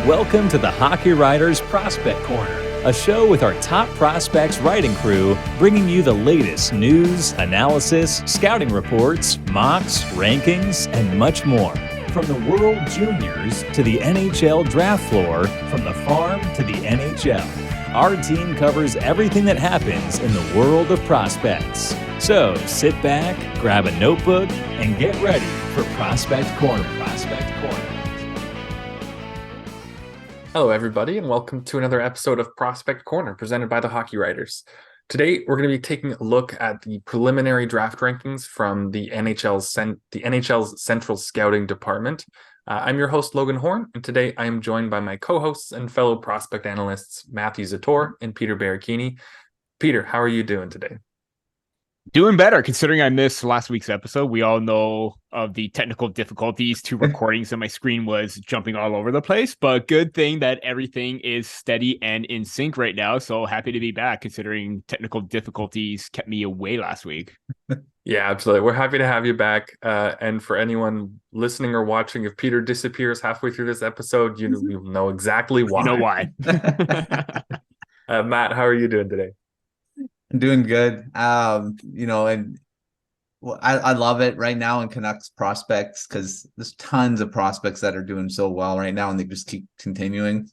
Welcome to the Hockey Writers Prospect Corner, a show with our top prospects writing crew, bringing you the latest news, analysis, scouting reports, mocks, rankings, and much more. From the World Juniors to the NHL Draft floor, from the farm to the NHL, our team covers everything that happens in the world of prospects. So sit back, grab a notebook, and get ready for Prospect Corner. Hello, everybody, and welcome to another episode of Prospect Corner presented by the Hockey Writers. Today, we're going to be taking a look at the preliminary draft rankings from the NHL's Central Scouting Department. I'm your host, Logan Horn, and today I am joined by my co-hosts and fellow prospect analysts, Matthew Zator and Peter Baracchini. Peter, how are you doing today? Doing better, considering I missed last week's episode. We all know of the technical difficulties to recordings, and my screen was jumping all over the place. But good thing that everything is steady and in sync right now. So happy to be back, considering technical difficulties kept me away last week. Yeah, absolutely. We're happy to have you back. And for anyone listening or watching, if Peter disappears halfway through this episode, you'll know exactly why. You know why. Matt, how are you doing today? Doing good. I love it right now in Canucks prospects because there's tons of prospects that are doing so well right now and they just keep continuing.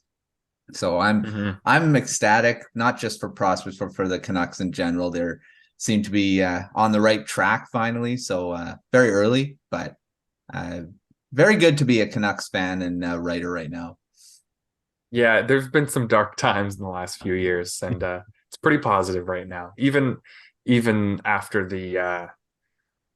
So I'm ecstatic, not just for prospects, but for the Canucks in general. They seem to be on the right track finally. So very early, but very good to be a Canucks fan and writer right now. Yeah, there's been some dark times in the last few years, and it's pretty positive right now. Even after the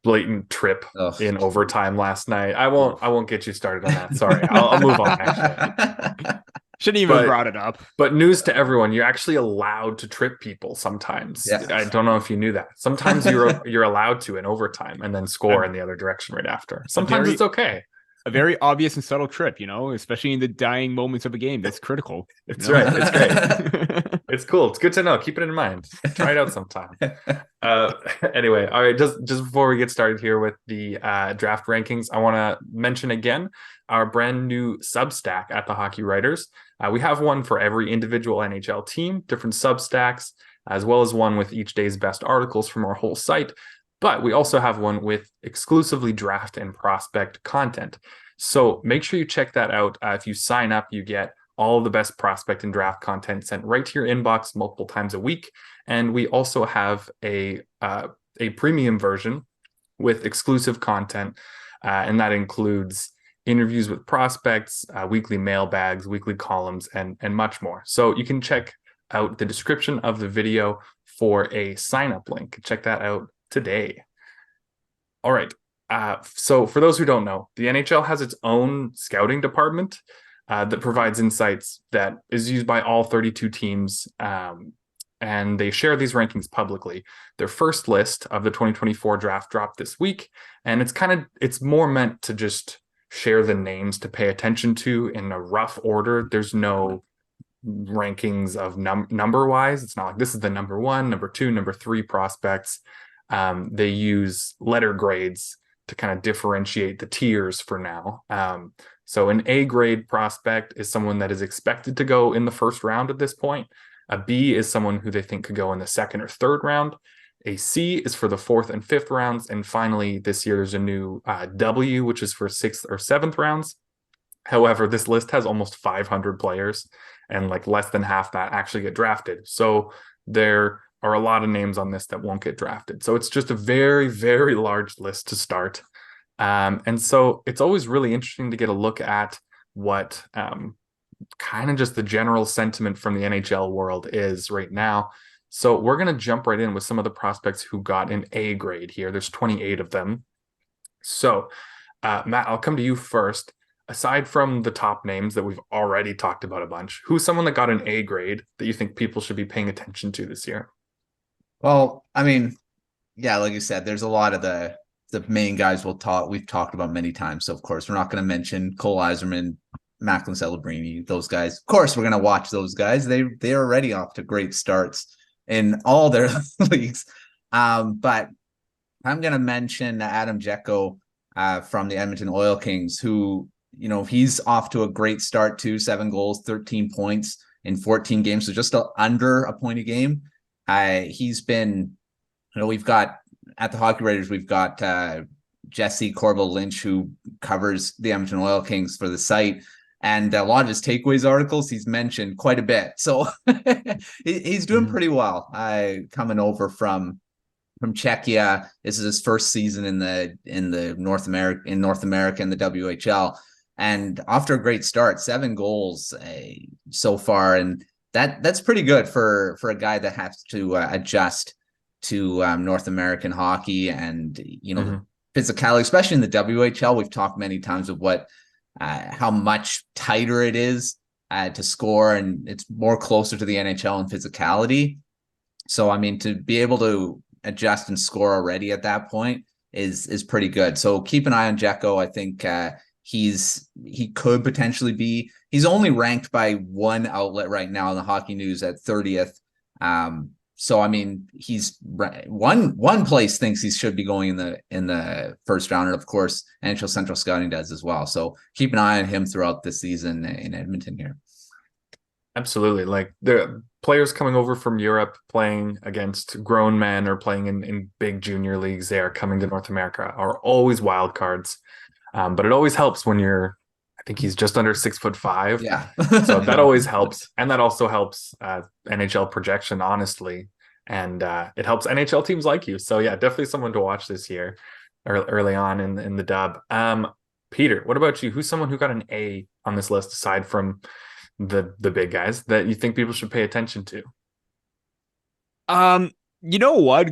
blatant trip in overtime last night. I won't get you started on that. Sorry, I'll move on. Actually, shouldn't even brought it up. But news to everyone: you're actually allowed to trip people sometimes. Yes. I don't know if you knew that. Sometimes you're allowed to in overtime and then score in the other direction right after. Sometimes it's okay. A very obvious and subtle trip, especially in the dying moments of a game. That's critical. It's right. It's great. It's cool. It's good to know. Keep it in mind. Try it out sometime. Anyway, all right. Just before we get started here with the draft rankings, I want to mention again our brand new Substack at the Hockey Writers. We have one for every individual NHL team, different Substacks, as well as one with each day's best articles from our whole site. But we also have one with exclusively draft and prospect content. So make sure you check that out. If you sign up, you get all of the best prospect and draft content sent right to your inbox multiple times a week. And we also have a premium version with exclusive content. And that includes interviews with prospects, weekly mailbags, weekly columns, and much more. So you can check out the description of the video for a sign-up link. Check that out today. All right. So for those who don't know, the NHL has its own scouting department that provides insights that is used by all 32 teams, and they share these rankings publicly. Their first list of the 2024 draft dropped this week, and it's more meant to just share the names to pay attention to in a rough order. There's no rankings of number wise. It's not like this is the number 1, number 2, number 3 prospects. They use letter grades to kind of differentiate the tiers for now. So an A grade prospect is someone that is expected to go in the first round at this point. A B is someone who they think could go in the second or third round. A C is for the 4th and 5th rounds. And finally, this year there's a new W, which is for 6th or 7th rounds. However, this list has almost 500 players, and like less than half that actually get drafted. So there are a lot of names on this that won't get drafted. So it's just a very, very large list to start. And so it's always really interesting to get a look at what kind of just the general sentiment from the NHL world is right now. So we're going to jump right in with some of the prospects who got an A grade here. There's 28 of them. So Matt, I'll come to you first. Aside from the top names that we've already talked about a bunch, who's someone that got an A grade that you think people should be paying attention to this year? Well, I mean, yeah, like you said, there's a lot of the main guys we've talked about many times. So of course, we're not going to mention Cole Eiserman, Macklin, Celebrini, those guys. Of course, we're going to watch those guys. They are already off to great starts in all their leagues. But I'm going to mention Adam Jecko from the Edmonton Oil Kings, who he's off to a great start too. 7 goals, 13 points in 14 games, so just under a point a game. He's been, we've got at the Hockey Writers, we've got Jesse Corbell Lynch, who covers the Edmonton Oil Kings for the site. And a lot of his takeaways articles, he's mentioned quite a bit. So he's doing pretty well. Coming over from Czechia. This is his first season in the North America in the WHL, and off to a great start. 7 goals so far, and that's pretty good for a guy that has to adjust to North American hockey and physicality, especially in the WHL. We've talked many times of how much tighter it is to score, and it's more closer to the NHL in physicality. So, I mean, to be able to adjust and score already at that point is pretty good. So keep an eye on Jekko. I think he could potentially be. He's only ranked by one outlet right now in the Hockey News at 30th. So I mean, he's one place thinks he should be going in the first round, and of course, NHL Central Scouting does as well. So keep an eye on him throughout the season in Edmonton here. Absolutely. Like the players coming over from Europe playing against grown men or playing in big junior leagues, they are coming to North America, are always wild cards. But it always helps when I think he's just under 6'5". Yeah. So that always helps. And that also helps NHL projection, honestly. And it helps NHL teams like you. So yeah, definitely someone to watch this year early on in the dub. Peter, what about you? Who's someone who got an A on this list aside from the big guys that you think people should pay attention to? You know what?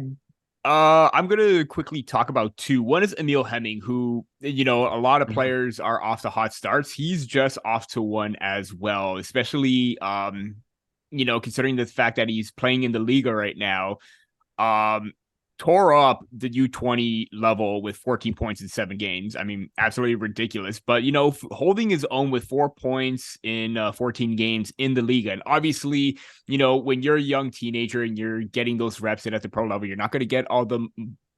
I'm gonna quickly talk about 2. One is Emil Hemming, who, a lot of players are off to hot starts. He's just off to one as well, especially considering the fact that he's playing in the Liga right now. Tore up the U20 level with 14 points in 7 games. I mean, absolutely ridiculous. But, holding his own with 4 points in 14 games in the Liga. And obviously, when you're a young teenager and you're getting those reps in at the pro level, you're not going to get all the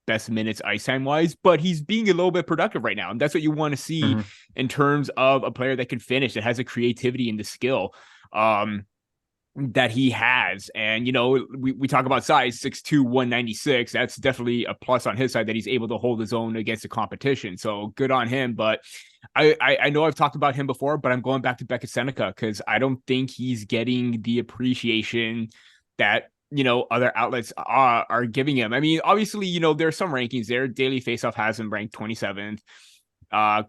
best minutes ice time wise, but he's being a little bit productive right now. And that's what you want to see in terms of a player that can finish, that has the creativity and the skill. That he has. And, we talk about size, 6'2", 196. That's definitely a plus on his side, that he's able to hold his own against the competition. So good on him. But I know I've talked about him before, but I'm going back to Becca Seneca because I don't think he's getting the appreciation that, other outlets are giving him. I mean, obviously, there's some rankings there. Daily Faceoff has him ranked 27th.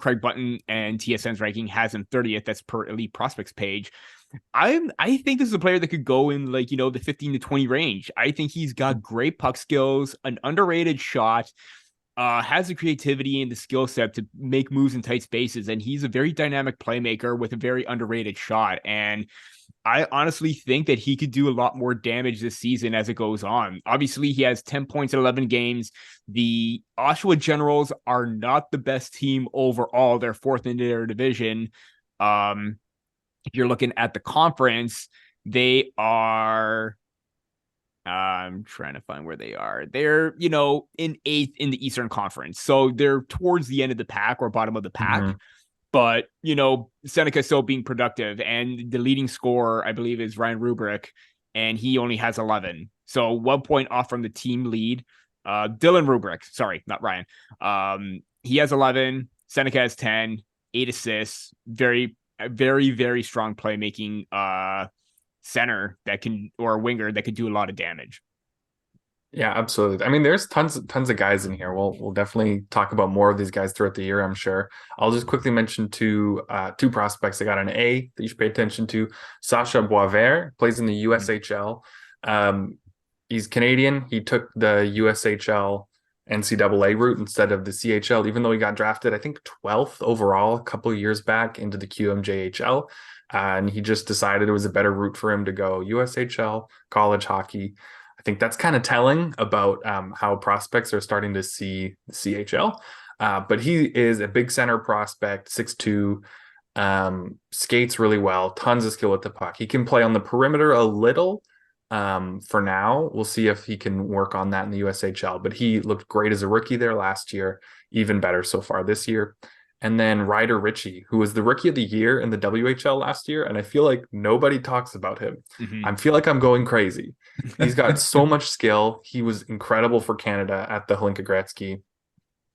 Craig Button and TSN's ranking has him 30th. That's per Elite Prospects page. I think this is a player that could go in the 15 to 20 range. I think he's got great puck skills, an underrated shot, has the creativity and the skill set to make moves in tight spaces, and he's a very dynamic playmaker with a very underrated shot. And I honestly think that he could do a lot more damage this season as it goes on. Obviously, he has 10 points in 11 games. The Oshawa Generals are not the best team overall. They're 4th in their division. If you're looking at the conference, they are, I'm trying to find where they are. They're, in 8th in the Eastern Conference. So they're towards the end of the pack or bottom of the pack. But, Seneca still being productive. And the leading scorer, I believe, is Ryan Rubrick. And he only has 11. So 1 point off from the team lead. Dylan Rubrick. Sorry, not Ryan. He has 11. Seneca has 10. 8 assists. Very, very strong playmaking center or winger that can do a lot of damage. Yeah, absolutely. I mean, there's tons of guys in here. We'll definitely talk about more of these guys throughout the year, I'm sure. I'll just quickly mention two prospects that got an A that you should pay attention to. Sasha Boisvert plays in the USHL. He's Canadian. He took the USHL NCAA route instead of the CHL, even though he got drafted, I think 12th overall a couple of years back into the QMJHL. And he just decided it was a better route for him to go USHL, college hockey. I think that's kind of telling about how prospects are starting to see the CHL. But he is a big center prospect, 6'2", skates really well, tons of skill with the puck. He can play on the perimeter a little. For now, we'll see if he can work on that in the USHL, but he looked great as a rookie there last year, even better so far this year. and then Ryder Ritchie, who was the rookie of the year in the WHL last year. And I feel like nobody talks about him. I feel like I'm going crazy. He's got so much skill. He was incredible for Canada at the Hlinka Gretzky.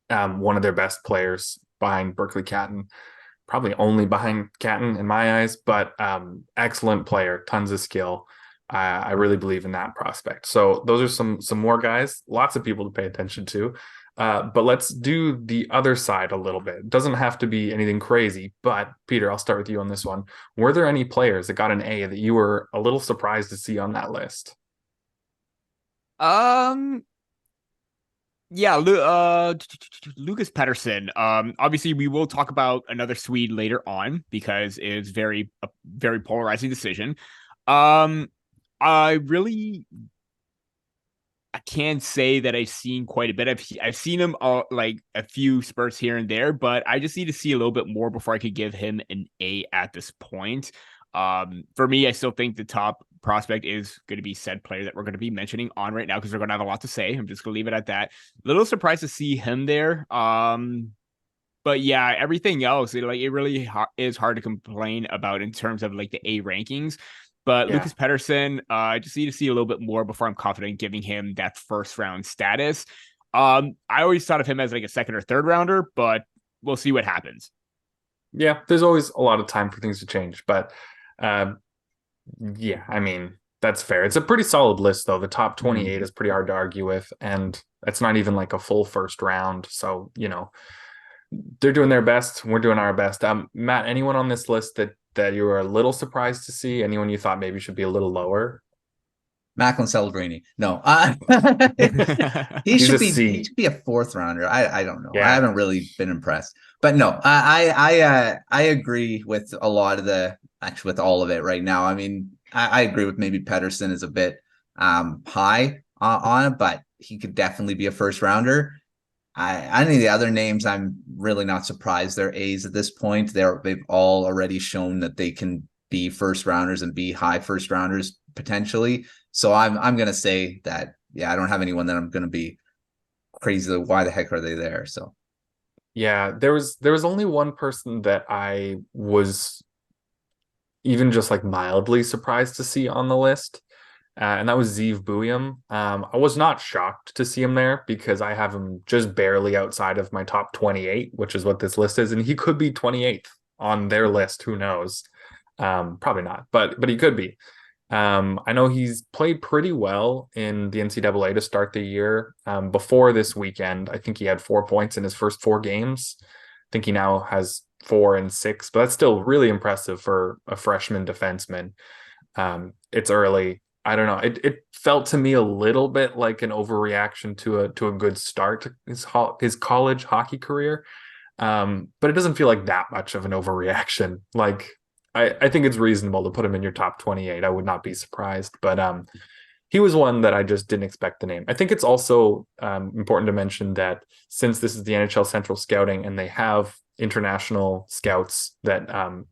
One of their best players behind Berkeley Catton, probably only behind Catton in my eyes, but excellent player, tons of skill. I really believe in that prospect. So those are some more guys, lots of people to pay attention to. But let's do the other side a little bit. It doesn't have to be anything crazy, but Peter, I'll start with you on this one. Were there any players that got an A that you were a little surprised to see on that list? Yeah, Lucas Pettersson. Obviously we will talk about another Swede later on because it's a very polarizing decision. I can't say that I've seen quite a bit. I've seen him like a few spurts here and there, but I just need to see a little bit more before I could give him an A at this point. For me, I still think the top prospect is going to be said player that we're going to be mentioning on right now because we're going to have a lot to say. I'm just going to leave it at that. A little surprised to see him there. But yeah, everything else, it really is hard to complain about in terms of like the A rankings. But yeah. Lucas Pettersson, I just need to see a little bit more before I'm confident giving him that first round status. I always thought of him as like a second or third rounder, but we'll see what happens. Yeah, there's always a lot of time for things to change, but yeah, I mean, that's fair. It's a pretty solid list, though. The top 28 is pretty hard to argue with, and it's not even like a full first round. So, you know, they're doing their best. We're doing our best. Matt, anyone on this list that you were a little surprised to see? Anyone you thought maybe should be a little lower? Macklin Celebrini. No. He should be a fourth rounder. I don't know. Yeah. I haven't really been impressed. But no, I agree with a lot of with all of it right now. I mean, I agree with maybe Pettersson is a bit high on it, but he could definitely be a first rounder. Any of the other names, I'm really not surprised they're A's at this point. They've all already shown that they can be first rounders and be high first rounders potentially. So I'm gonna say that I don't have anyone that I'm gonna be crazy. Why the heck are they there? So yeah, there was only one person that I was even just like mildly surprised to see on the list. And that was Zeev Buium. I was not shocked to see him there because I have him just barely outside of my top 28, which is what this list is. And he could be 28th on their list. Who knows? Probably not, but he could be. I know he's played pretty well in the NCAA to start the year. Before this weekend, I think he had 4 points in his first 4 games. I think he now has 4 and 6, but that's still really impressive for a freshman defenseman. It's early. I don't know. It felt to me a little bit like an overreaction to a good start to his college hockey career. But it doesn't feel like that much of an overreaction. Like I think it's reasonable to put him in your top 28. I would not be surprised. But he was one that I just didn't expect the name. I think it's also important to mention that since this is the NHL Central Scouting and they have international scouts that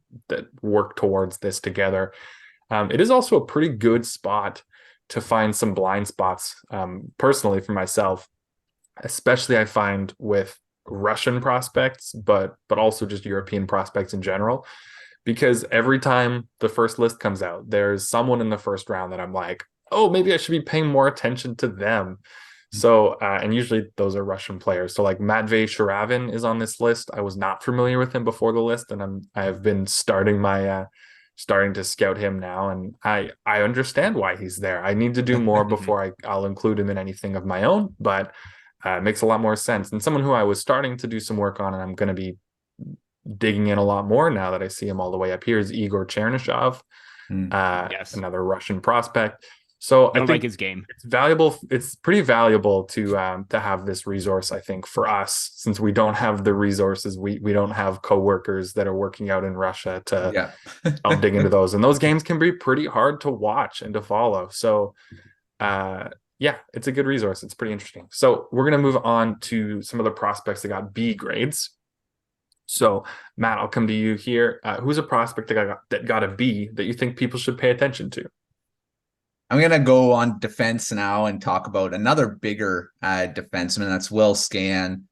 work towards this together, it is also a pretty good spot to find some blind spots, personally for myself, especially I find with Russian prospects, but also just European prospects in general, because every time the first list comes out, there's someone in the first round that I'm like, oh, maybe I should be paying more attention to them. So, and usually those are Russian players. So like Matvei Shiravin is on this list. I was not familiar with him before the list, and I have been starting to scout him now, and I understand why he's there. I need to do more before I'll include him in anything of my own, but it makes a lot more sense. And someone who I was starting to do some work on, and I'm going to be digging in a lot more now that I see him all the way up here, is Igor Chernyshov, yes, another Russian prospect. So I think like his game. It's valuable. It's pretty valuable to have this resource, I think, for us, since we don't have the resources. We don't have coworkers that are working out in Russia to help dig into those. And those games can be pretty hard to watch and to follow. So it's a good resource. It's pretty interesting. So we're going to move on to some of the prospects that got B grades. So Matt, I'll come to you here. Who's a prospect that got a B that you think people should pay attention to? I'm going to go on defense now and talk about another bigger defenseman. That's Will Scan.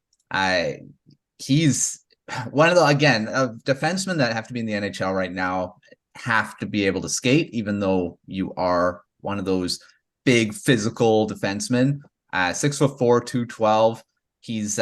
He's one of the, again, defensemen that have to be in the NHL right now have to be able to skate, even though you are one of those big physical defensemen. 6'4", 212. He's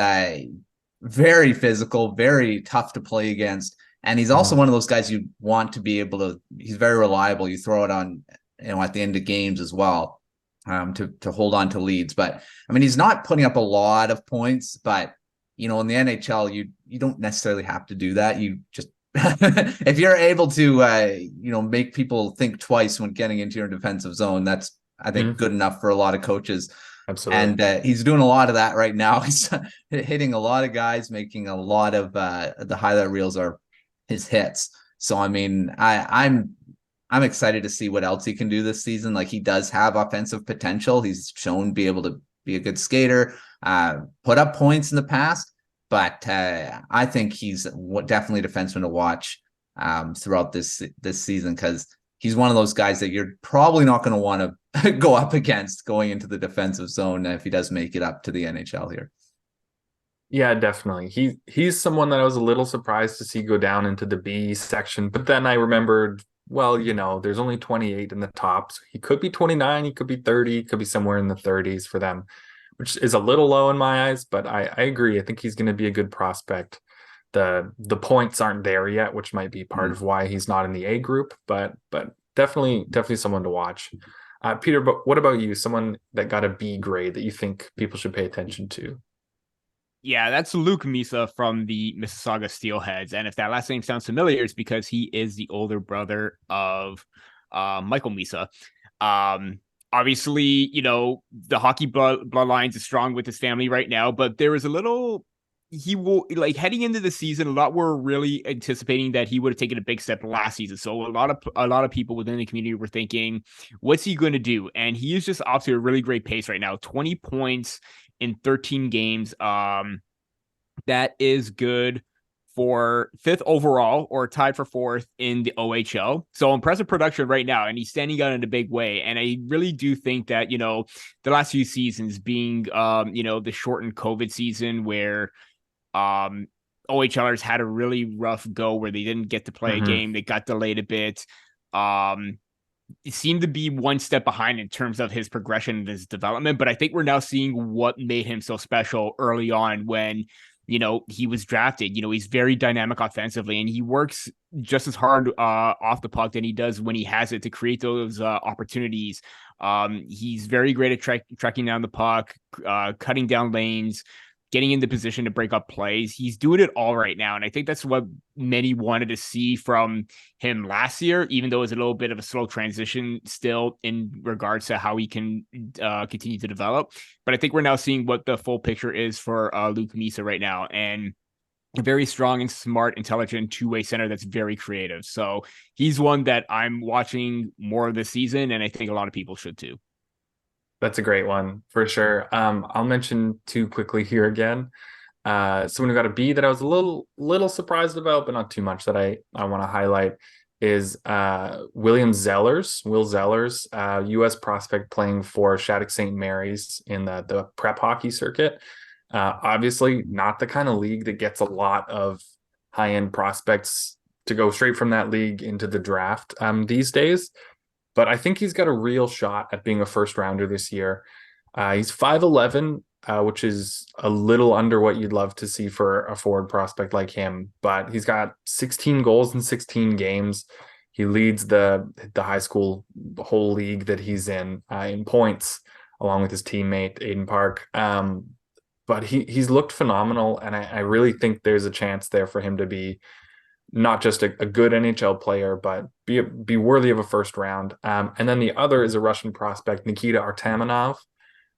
very physical, very tough to play against. And he's also one of those guys you want to be able to, he's very reliable. You throw it on, at the end of games as well, to hold on to leads. But I mean, he's not putting up a lot of points, but in the NHL, you don't necessarily have to do that. You just, if you're able to, make people think twice when getting into your defensive zone, that's, I think, good enough for a lot of coaches. Absolutely. And he's doing a lot of that right now. He's hitting a lot of guys, making a lot of the highlight reels are his hits. So, I mean, I'm excited to see what else he can do this season. Like, he does have offensive potential. He's shown to be able to be a good skater, put up points in the past, but I think he's definitely a defenseman to watch throughout this season, because he's one of those guys that you're probably not going to want to go up against going into the defensive zone if he does make it up to the NHL here. Yeah, definitely. He's someone that I was a little surprised to see go down into the B section, but then I remembered, well, there's only 28 in the top, so he could be 29, he could be 30, could be somewhere in the 30s for them, which is a little low in my eyes, but I agree. I think he's going to be a good prospect. The points aren't there yet, which might be part of why he's not in the A group, but definitely someone to watch. Peter, but what about you? Someone that got a B grade that you think people should pay attention to? Yeah, that's Luke Misa from the Mississauga Steelheads. And if that last name sounds familiar, it's because he is the older brother of Michael Misa. Obviously, the hockey bloodlines is strong with his family right now, but there was he will, like, heading into the season, a lot were really anticipating that he would have taken a big step last season. So a lot of people within the community were thinking, what's he going to do? And he is just off to a really great pace right now. 20 points in 13 games. That is good for 5th overall, or tied for 4th in the OHL. So impressive production right now, and he's standing out in a big way. And I really do think that, the last few seasons being, the shortened COVID season where OHLers had a really rough go where they didn't get to play a game. They got delayed a bit. It seemed to be one step behind in terms of his progression and his development. But I think we're now seeing what made him so special early on when, he was drafted. He's very dynamic offensively, and he works just as hard off the puck than he does when he has it to create those opportunities. He's very great at tracking down the puck, cutting down lanes, getting into position to break up plays. He's doing it all right now. And I think that's what many wanted to see from him last year, even though it was a little bit of a slow transition still in regards to how he can continue to develop. But I think we're now seeing what the full picture is for Luke Misa right now. And a very strong and smart, intelligent two-way center that's very creative. So he's one that I'm watching more of this season, and I think a lot of people should too. That's a great one for sure. I'll mention 2 quickly here again. Someone who got a B that I was a little surprised about, but not too much, that I want to highlight is Will Zellers, U.S. prospect playing for Shattuck St. Mary's in the prep hockey circuit. Obviously not the kind of league that gets a lot of high-end prospects to go straight from that league into the draft these days. But I think he's got a real shot at being a first rounder this year. He's 5'11", which is a little under what you'd love to see for a forward prospect like him. But he's got 16 goals in 16 games. He leads the high school whole league that he's in points, along with his teammate Aiden Park. But he's looked phenomenal, and I really think there's a chance there for him to be not just a good NHL player, but be worthy of a first round. And then the other is a Russian prospect, Nikita Artamonov.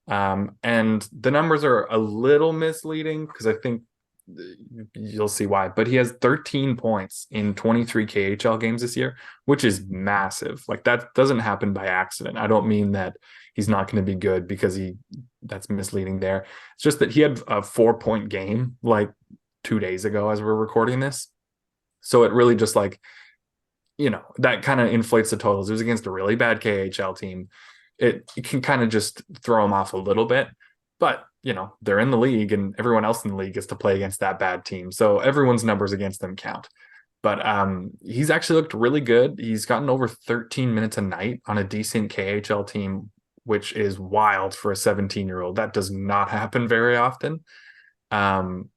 And the numbers are a little misleading because I think you'll see why, but he has 13 points in 23 KHL games this year, which is massive. Like, that doesn't happen by accident. I don't mean that he's not going to be good because that's misleading there. It's just that he had a 4-point game like 2 days ago as we're recording this. So it really just that kind of inflates the totals. It was against a really bad KHL team. It can kind of just throw him off a little bit. but they're in the league, and everyone else in the league gets to play against that bad team. So everyone's numbers against them count. But he's actually looked really good. He's gotten over 13 minutes a night on a decent KHL team, which is wild for a 17-year-old. That does not happen very often. And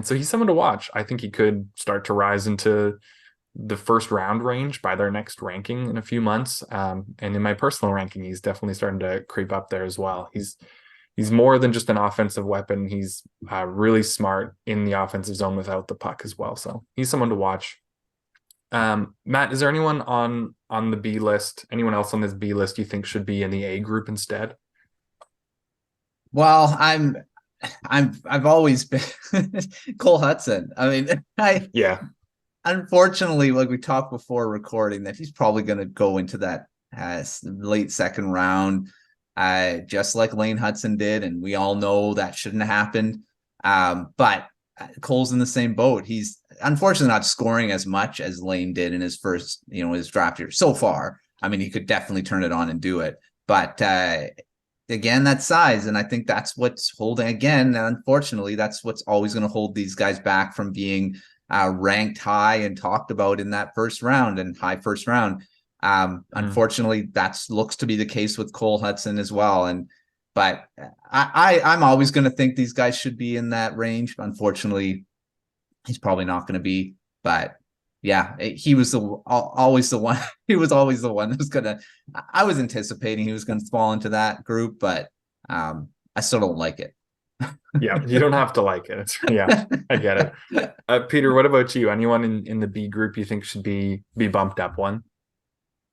so he's someone to watch. I think he could start to rise into the first round range by their next ranking in a few months. And in my personal ranking, he's definitely starting to creep up there as well. He's more than just an offensive weapon. He's really smart in the offensive zone without the puck as well. So he's someone to watch. Matt, is there anyone on the B list, anyone else on this B list you think should be in the A group instead? Well, I've always been Cole Hudson. I mean, unfortunately, like we talked before recording, that he's probably going to go into that late second round, just like Lane Hudson did, and we all know that shouldn't have happened. But Cole's in the same boat. He's unfortunately not scoring as much as Lane did in his first, his draft year so far. I mean, he could definitely turn it on and do it, but again, that size, and I think that's what's holding. Again, unfortunately, that's what's always going to hold these guys back from being ranked high and talked about in that first round and high first round. Unfortunately, that looks to be the case with Cole Hudson as well. But I'm always going to think these guys should be in that range. Unfortunately, he's probably not going to be. But yeah, he was always the one. He was always the one who's going to. I was anticipating he was going to fall into that group, but I still don't like it. Yeah, you don't have to like it. Yeah, I get it. Peter, what about you? Anyone in the B group you think should be bumped up one?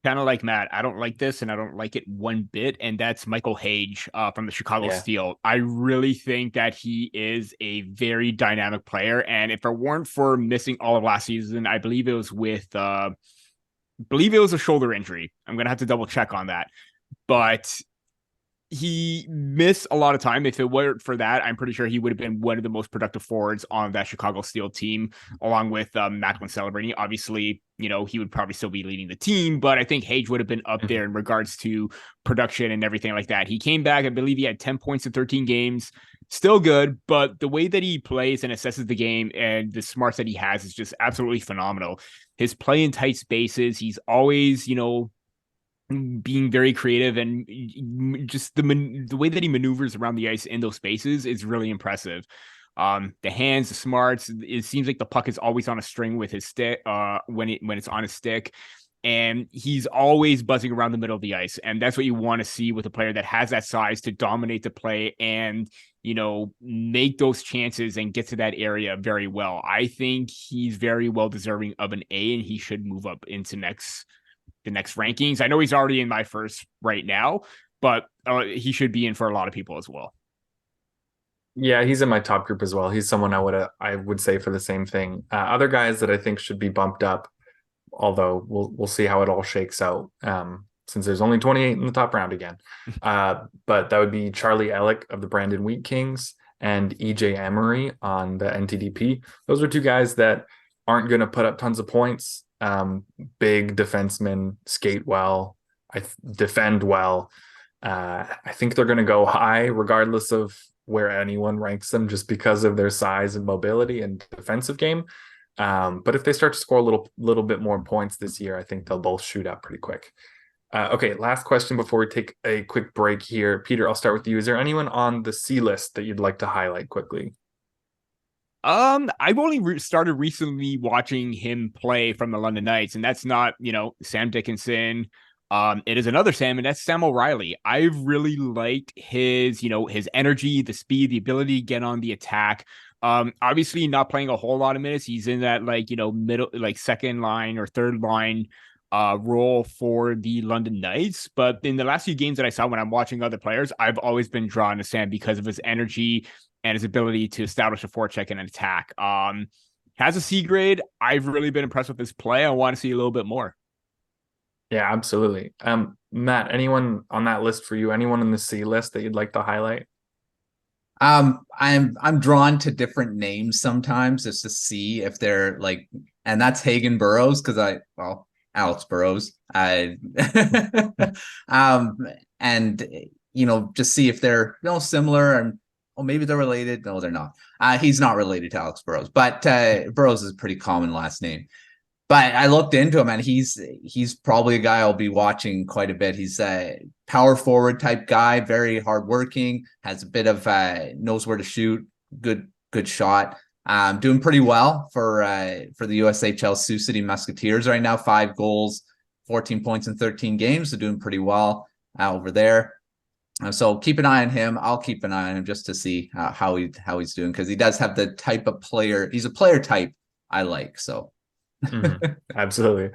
Kind of like Matt, I don't like this, and I don't like it one bit, and that's Michael Hage from the Chicago Steel. I really think that he is a very dynamic player, and if it weren't for missing all of last season, I believe it was a shoulder injury. I'm gonna have to double check on that, but he missed a lot of time. If it weren't for that, I'm pretty sure he would have been one of the most productive forwards on that Chicago Steel team, along with Macklin Celebrini. Obviously, he would probably still be leading the team, but I think Hage would have been up there in regards to production and everything like that. He came back, I believe he had 10 points in 13 games. Still good, but the way that he plays and assesses the game and the smarts that he has is just absolutely phenomenal. His play in tight spaces, he's always, being very creative, and just the way that he maneuvers around the ice in those spaces is really impressive. The hands, the smarts, it seems like the puck is always on a string with his stick when it's on his stick, and he's always buzzing around the middle of the ice, and that's what you want to see with a player that has that size to dominate the play and make those chances and get to that area very well. I think he's very well deserving of an A, and he should move up into the next rankings. I know he's already in my first right now, but he should be in for a lot of people as well. Yeah, he's in my top group as well. He's someone I would say for the same thing. Other guys that I think should be bumped up, although we'll see how it all shakes out, since there's only 28 in the top round again. But that would be Charlie Ellick of the Brandon Wheat Kings and EJ Emery on the NTDP. Those are two guys that aren't going to put up tons of points. Big defensemen, skate well, defend well. I think they're going to go high regardless of where anyone ranks them, just because of their size and mobility and defensive game. But if they start to score a little bit more points this year, I think they'll both shoot up pretty quick. Okay, last question before we take a quick break here. Peter, I'll start with you. Is there anyone on the C list that you'd like to highlight quickly? I've only started recently watching him play from the London Knights, and that's not, Sam Dickinson. It is another Sam, and that's Sam O'Reilly. I've really liked his energy, the speed, the ability to get on the attack. Obviously not playing a whole lot of minutes. He's in that middle, second line or third line role for the London Knights. But in the last few games that I saw when I'm watching other players, I've always been drawn to Sam because of his energy and his ability to establish a forecheck and an attack. Has a C grade. I've really been impressed with his play. I want to see a little bit more. Yeah, absolutely. Matt, anyone on that list for you? Anyone on the C list that you'd like to highlight? I'm drawn to different names sometimes just to see if they're and that's Hagen Burrows because Alex Burrows. And just see if they're similar. And Oh, maybe they're related. No, they're not. He's not related to Alex Burrows, but Burrows is a pretty common last name. But I looked into him, and he's probably a guy I'll be watching quite a bit. He's a power forward type guy, very hardworking, has a bit of knows where to shoot, good shot. Doing pretty well for the USHL Sioux City Musketeers right now. 5 goals, 14 points in 13 games. So doing pretty well over there. So keep an eye on him. I'll keep an eye on him just to see how he's doing, because he does have the type of player. He's a player type I like. So absolutely.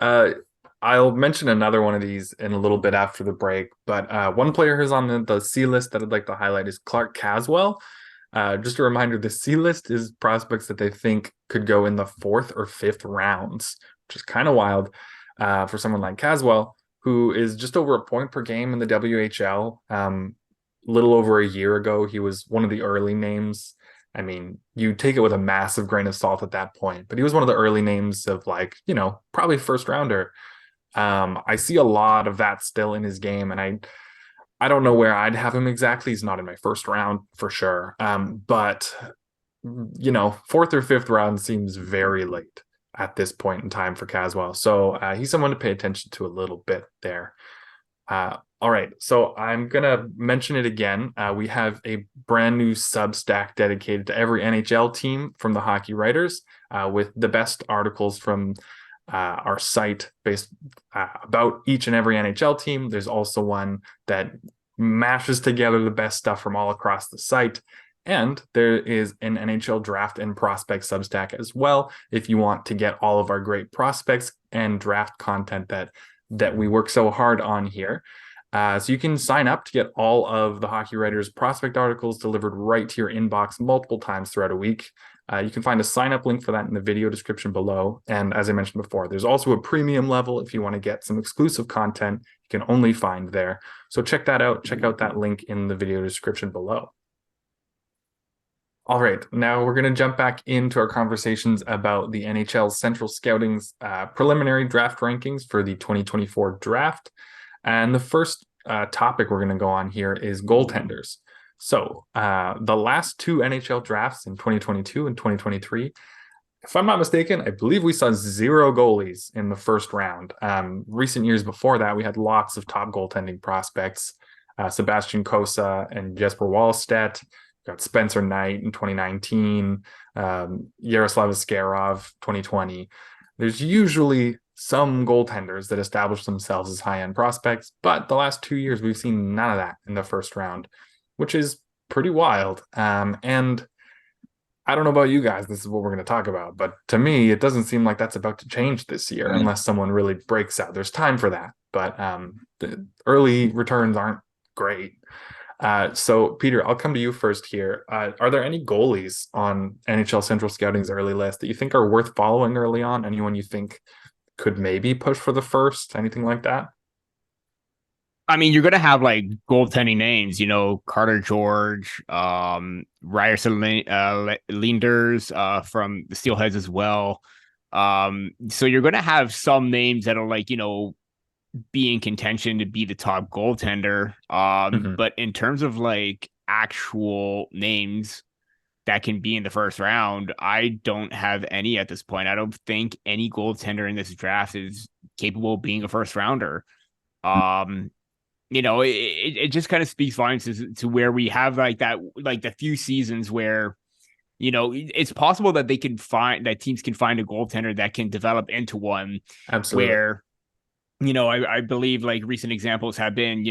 I'll mention another one of these in a little bit after the break, but one player who's on the C list that I'd like to highlight is Clark Caswell. Just a reminder, the C list is prospects that they think could go in the 4th or 5th rounds, which is kind of wild for someone like Caswell, who is just over a point per game in the WHL. Little over a year ago, he was one of the early names. I mean, you take it with a massive grain of salt at that point, but he was one of the early names of, like, probably first rounder. I see a lot of that still in his game, and I don't know where I'd have him exactly. He's not in my first round for sure. But 4th or 5th round seems very late at this point in time for Caswell. So he's someone to pay attention to a little bit there. All right, so I'm going to mention it again. We have a brand new Substack dedicated to every NHL team from the Hockey Writers, with the best articles from our site based about each and every NHL team. There's also one that mashes together the best stuff from all across the site. And there is an NHL Draft and Prospect Substack as well, if you want to get all of our great prospects and draft content that we work so hard on here. So you can sign up to get all of the Hockey Writers prospect articles delivered right to your inbox multiple times throughout a week. You can find a sign-up link for that in the video description below. And as I mentioned before, there's also a premium level if you want to get some exclusive content you can only find there. So check that out. Check out that link in the video description below. All right, now we're going to jump back into our conversations about the NHL Central Scouting's preliminary draft rankings for the 2024 draft. And the first topic we're going to go on here is goaltenders. So the last 2 NHL drafts in 2022 and 2023, if I'm not mistaken, I believe we saw 0 goalies in the first round. Recent years before that, we had lots of top goaltending prospects, Sebastian Cossa and Jesper Wallstedt. Got Spencer Knight in 2019, Yaroslav Askarov 2020. There's usually some goaltenders that establish themselves as high-end prospects, but the last 2 years we've seen none of that in the first round, which is pretty wild. And I don't know about you guys, this is what we're going to talk about, but to me, it doesn't seem like that's about to change this year unless someone really breaks out. There's time for that, but the early returns aren't great. So Peter, I'll come to you first here. Are there any goalies on NHL Central Scouting's early list that you think are worth following early on? Anyone you think could maybe push for the first? Anything like that? I mean, you're going to have like goaltending names, Carter George, Ryerson Linders from the Steelheads as well. So you're going to have some names that'll be in contention to be the top goaltender. But in terms of like actual names that can be in the first round, I don't have any at this point. I don't think any goaltender in this draft is capable of being a first rounder. It just kind of speaks volumes to where we have like that, like the few seasons where, it's possible that teams can find a goaltender that can develop into one. Absolutely. Where, I believe like recent examples have been,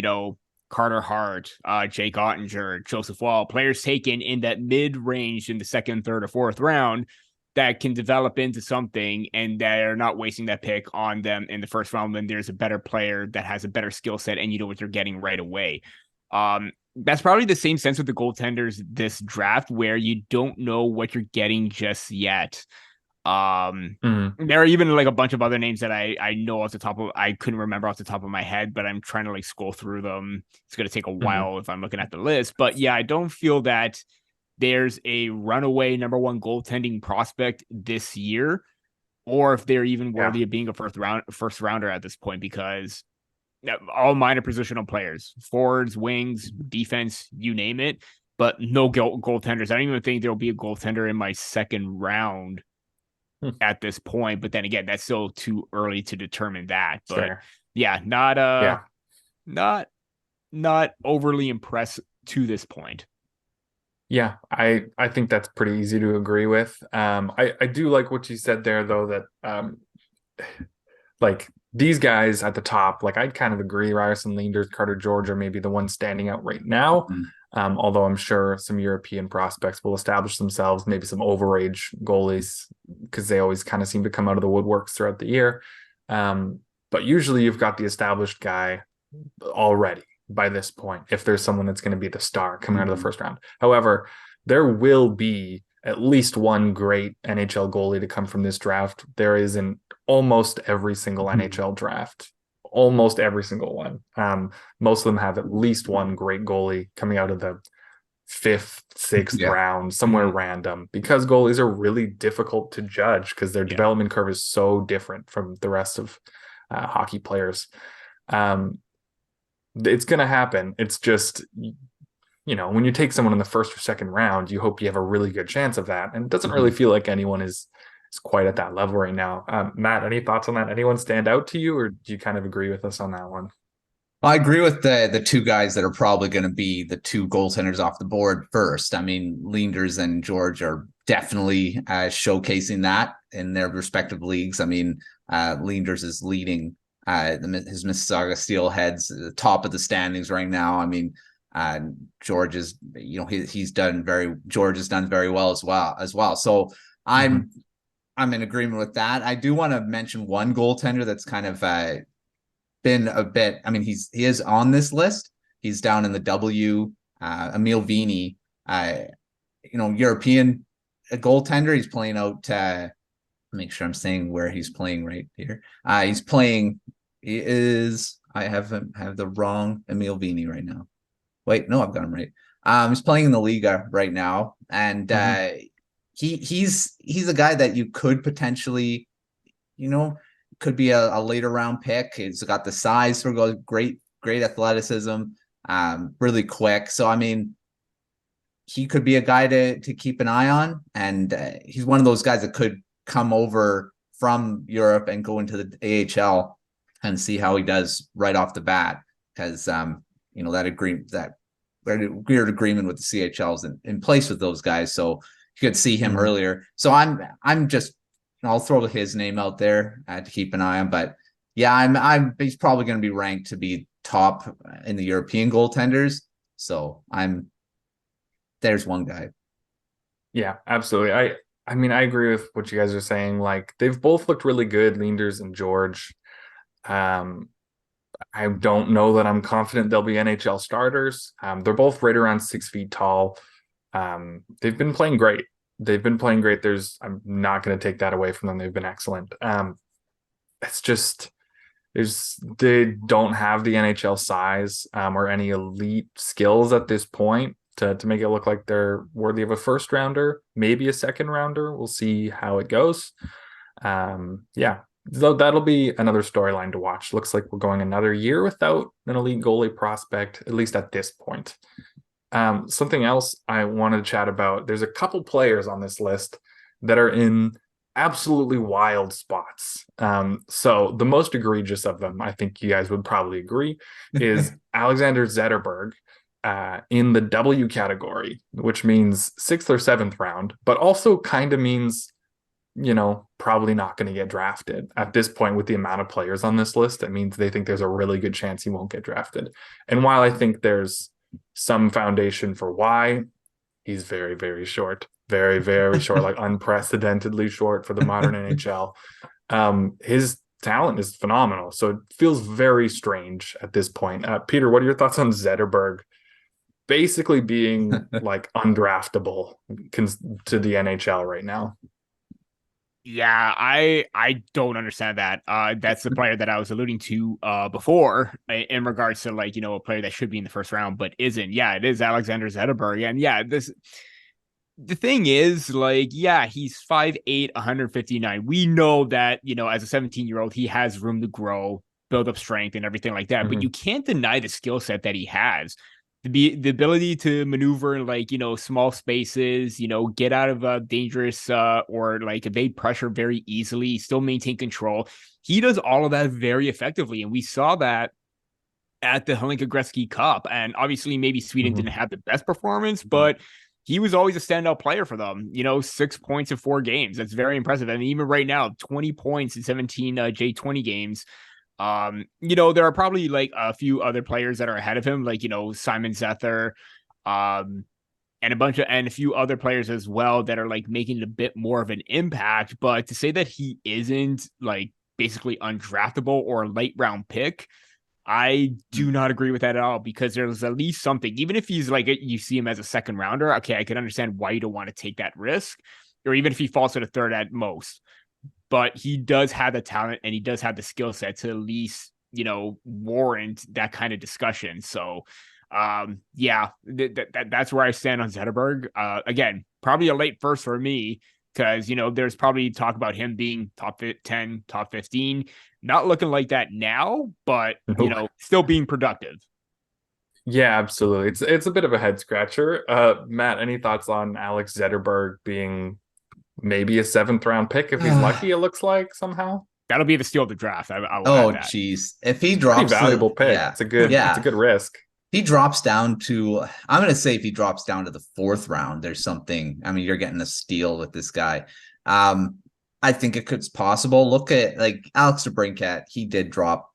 Carter Hart, Jake Ottinger, Joseph Wall, players taken in that mid-range in the 2nd, 3rd, or 4th round that can develop into something, and they're not wasting that pick on them in the first round when there's a better player that has a better skill set and you know what you're getting right away. That's probably the same sense with the goaltenders this draft, where you don't know what you're getting just yet. There are even like a bunch of other names that I know I couldn't remember off the top of my head, but I'm trying to like scroll through them. It's going to take a while if I'm looking at the list, but yeah, I don't feel that there's a runaway number 1 goaltending prospect this year, or if they're even worthy of being a first rounder at this point, because all minor positional players, forwards, wings, defense, you name it, but no goaltenders. I don't even think there'll be a goaltender in my second round at this point. But then again, that's still too early to determine that. But Sure. yeah, not overly impressed to this point. Yeah, I think that's pretty easy to agree with. I do like what you said there, though, that like these guys at the top, like I'd kind of agree. Ryerson, Leenders, Carter George are maybe the ones standing out right now. Although I'm sure some European prospects will establish themselves, maybe some overage goalies, because they always kind of seem to come out of the woodworks throughout the year. But usually you've got the established guy already by this point, if there's someone that's going to be the star coming out of the first round. However, there will be at least one great NHL goalie to come from this draft. There is in almost every single NHL draft, almost every single one. Most of them have at least one great goalie coming out of the 5th, 6th round, somewhere random, because goalies are really difficult to judge because their development curve is so different from the rest of hockey players. It's going to happen. It's just, when you take someone in the first or second round, you hope you have a really good chance of that. And it doesn't really feel like anyone is quite at that level right now. Matt, any thoughts on that? Anyone stand out to you, or do you kind of agree with us on that one? I agree with the two guys that are probably going to be the two goaltenders off the board first. I mean, Leenders and George are definitely showcasing that in their respective leagues. I mean, Leenders is leading his Mississauga Steelheads at the top of the standings right now. I mean, George is, George has done very well as well. So I'm in agreement with that. I do want to mention one goaltender that's kind of been a bit. I mean, he is on this list. He's down in the W. Emil Vini, European goaltender. He's playing out. Make sure I'm saying where he's playing right here. He is. I have the wrong Emil Vini right now. Wait, no, I've got him right. He's playing in the Liga right now, and he's a guy that you could potentially, could be a later round pick. He's got the size for goal, great athleticism, really quick. So I mean, he could be a guy to keep an eye on, and he's one of those guys that could come over from Europe and go into the AHL and see how he does right off the bat, because that weird agreement with the CHL is in place with those guys, so you could see him earlier. So I'm just, I'll throw his name out there to keep an eye on. But yeah, he's probably going to be ranked to be top in the European goaltenders. So there's one guy. Yeah, absolutely. I mean, I agree with what you guys are saying. Like, they've both looked really good, Leenders and George. I don't know that I'm confident they'll be NHL starters. They're both right around 6 feet tall. They've been playing great. I'm not going to take that away from them. They've been excellent. It's just, they don't have the NHL size or any elite skills at this point to make it look like they're worthy of a first rounder, maybe a second rounder. We'll see how it goes. So that'll be another storyline to watch. Looks like we're going another year without an elite goalie prospect, at least at this point. Something else I wanted to chat about, there's a couple players on this list that are in absolutely wild spots. So the most egregious of them, I think you guys would probably agree, is Alexander Zetterberg in the W category, which means 6th or 7th round, but also kind of means, probably not going to get drafted at this point. With the amount of players on this list, it means they think there's a really good chance he won't get drafted. And while I think there's some foundation for why, he's very, very short, very, very short, like unprecedentedly short for the modern NHL. His talent is phenomenal. So it feels very strange at this point. Peter, what are your thoughts on Zetterberg basically being like undraftable to the NHL right now? Yeah, I don't understand that. That's the player that I was alluding to before in regards to, like, a player that should be in the first round but isn't. Yeah, it is Alexander Zetterberg. And yeah, the thing is, like, yeah, he's 5'8", 159. We know that, as a 17-year-old, he has room to grow, build up strength and everything like that. But you can't deny the skill set that he has. the ability to maneuver in like, small spaces, get out of dangerous or like evade pressure very easily, still maintain control. He does all of that very effectively. And we saw that at the Hlinka Gretzky Cup. And obviously maybe Sweden didn't have the best performance, but he was always a standout player for them. 6 points in 4 games. That's very impressive. And even right now, 20 points in 17 J20 games. There are probably like a few other players that are ahead of him, like, Simon Zether, and a few other players as well that are like making a bit more of an impact. But to say that he isn't like basically undraftable or a late round pick, I do not agree with that at all, because there's at least something, even if he's like, you see him as a second rounder. Okay, I can understand why you don't want to take that risk, or even if he falls to the third at most. But he does have the talent and he does have the skill set to at least, warrant that kind of discussion. So, that's where I stand on Zetterberg. Again, probably a late first for me, because, there's probably talk about him being top 10, top 15. Not looking like that now, but, still being productive. Yeah, absolutely. It's a bit of a head scratcher. Matt, any thoughts on Alex Zetterberg being maybe a 7th round pick if he's lucky? It looks like somehow that'll be the steal of the draft. I will oh geez, if he drops, pretty valuable pick. Yeah, it's a good risk. He drops down to, I'm going to say if he drops down to the 4th round, there's something. I mean, you're getting a steal with this guy. I think it's possible. Look at like Alex DeBrincat. He didn't drop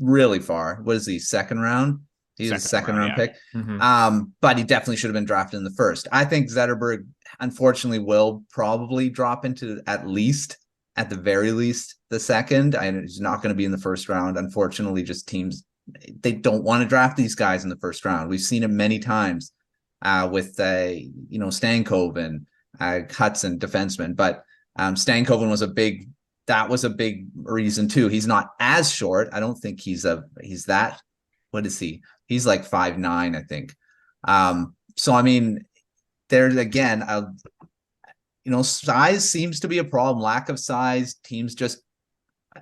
really far. What is he, 2nd round? He's a second round pick. But he definitely should have been drafted in the 1st. I think Zetterberg, unfortunately, will probably drop into at the very least, the 2nd. And he's not going to be in the 1st round. Unfortunately, just teams, they don't want to draft these guys in the 1st round. We've seen it many times with Stankoven, Hudson, defenseman. But Stankoven was a big reason too. He's not as short. I don't think he's that. What is he? He's like 5'9", I think. So I mean, there's again, size seems to be a problem. Lack of size. Teams just,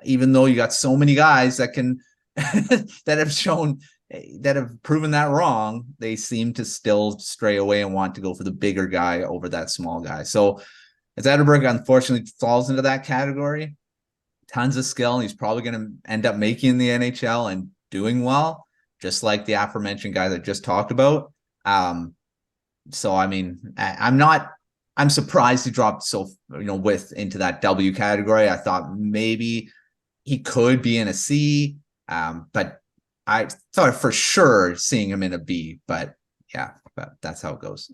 even though you got so many guys that can that have proven that wrong, they seem to still stray away and want to go for the bigger guy over that small guy. So Zetterberg unfortunately falls into that category. Tons of skill, and he's probably going to end up making the NHL and doing well, just like the aforementioned guys I just talked about. So I mean, I'm surprised he dropped into that W category. I thought maybe he could be in a C, but I thought for sure seeing him in a B. But that's how it goes.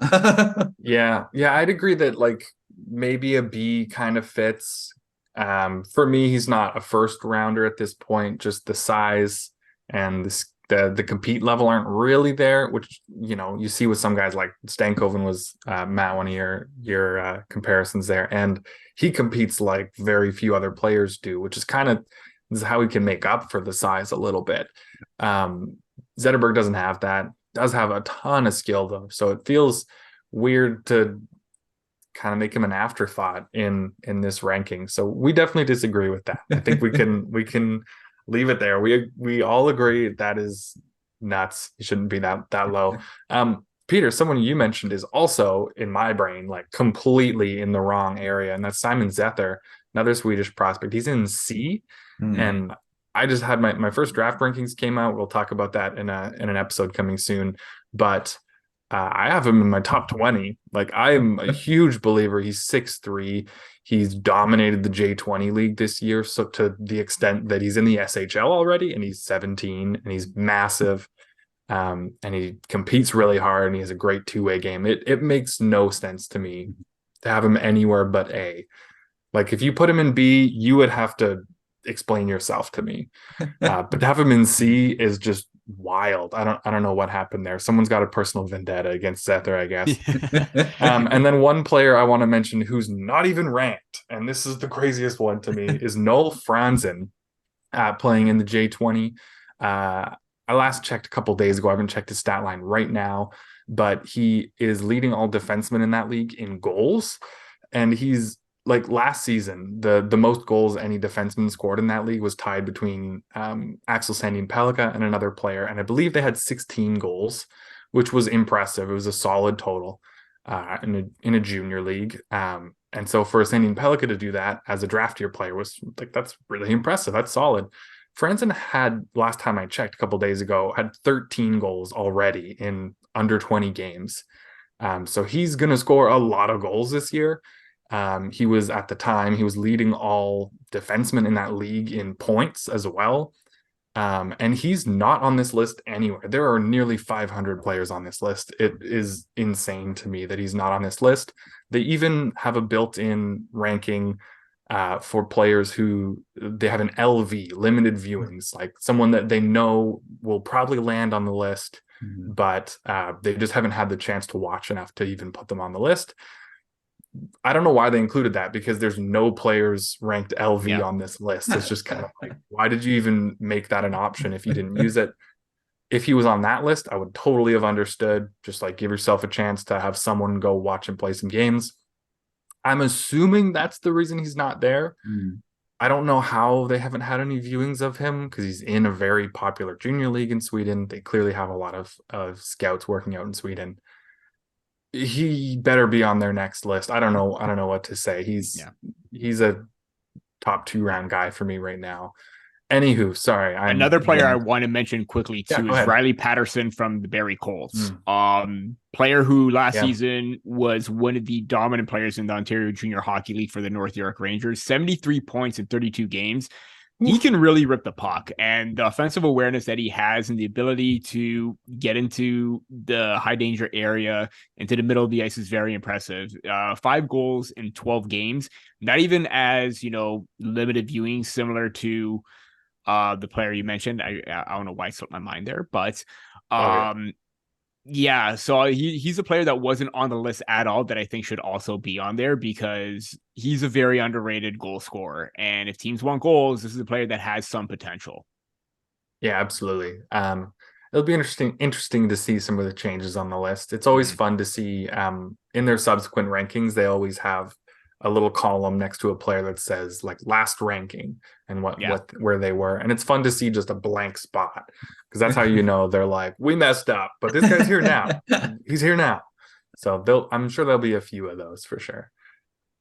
Yeah, I'd agree that like maybe a B kind of fits. For me, he's not a 1st rounder at this point. Just the size and the compete level aren't really there, which you see with some guys like Stankoven was Matt, one of your comparisons there, and he competes like very few other players do, which is this is how he can make up for the size a little bit. Zetterberg doesn't have that. Does have a ton of skill though, so it feels weird to kind of make him an afterthought in this ranking. So we definitely disagree with that. I think we can leave it there. We all agree that is nuts. He shouldn't be that low. Peter, someone you mentioned is also in my brain like completely in the wrong area, and that's Simon Zether, another Swedish prospect. He's in C, and I just had my first draft rankings came out. We'll talk about that in an episode coming soon, but I have him in my top 20. Like, I'm a huge believer. He's 6'3". He's dominated the J20 league this year, so to the extent that he's in the SHL already, and he's 17, and he's massive, and he competes really hard, and he has a great two-way game. It makes no sense to me to have him anywhere but A. Like, if you put him in B, you would have to explain yourself to me. But to have him in C is just wild. I don't know what happened there. Someone's got a personal vendetta against Zether, I guess. And then one player I want to mention who's not even ranked, and this is the craziest one to me, is Noel Fransén, playing in the J20. I last checked a couple days ago. I haven't checked his stat line right now, but he is leading all defensemen in that league in goals, and he's like last season, the most goals any defenseman scored in that league was tied between Axel Sandin Pellikka and another player, and I believe they had 16 goals, which was impressive. It was a solid total in a junior league. And so for Sandin Pellikka to do that as a draft year player was like, that's really impressive. That's solid. Fransén had, last time I checked a couple days ago, had 13 goals already in under 20 games. So he's going to score a lot of goals this year. He was leading all defensemen in that league in points as well. And he's not on this list anywhere. There are nearly 500 players on this list. It is insane to me that he's not on this list. They even have a built-in ranking for players who they have an LV, limited viewings, like someone that they know will probably land on the list, but they just haven't had the chance to watch enough to even put them on the list. I don't know why they included that, because there's no players ranked LV on this list. It's just kind of like, why did you even make that an option if you didn't use it? If he was on that list, I would totally have understood. Just like, give yourself a chance to have someone go watch and play some games. I'm assuming that's the reason he's not there. I don't know how they haven't had any viewings of him, because he's in a very popular junior league in Sweden. They clearly have a lot of scouts working out in Sweden. He better be on their next list. I don't know what to say. He's a top 2 round guy for me right now. Anywho, sorry. Another player I want to mention quickly too is Riley Patterson from the Barrie Colts. Player who last season was one of the dominant players in the Ontario Junior Hockey League for the North York Rangers. 73 points in 32 games. He can really rip the puck, and the offensive awareness that he has and the ability to get into the high danger area, into the middle of the ice, is very impressive. 5 goals in 12 games, not even as, limited viewing, similar to the player you mentioned. I don't know why I slipped my mind there, but yeah, so he's a player that wasn't on the list at all that I think should also be on there, because he's a very underrated goal scorer. And if teams want goals, this is a player that has some potential. Yeah, absolutely. It'll be interesting to see some of the changes on the list. It's always fun to see in their subsequent rankings, they always have a little column next to a player that says like last ranking and where they were. And it's fun to see just a blank spot, because that's how you know they're like, we messed up, but this guy's here now. He's here now. So I'm sure there'll be a few of those for sure.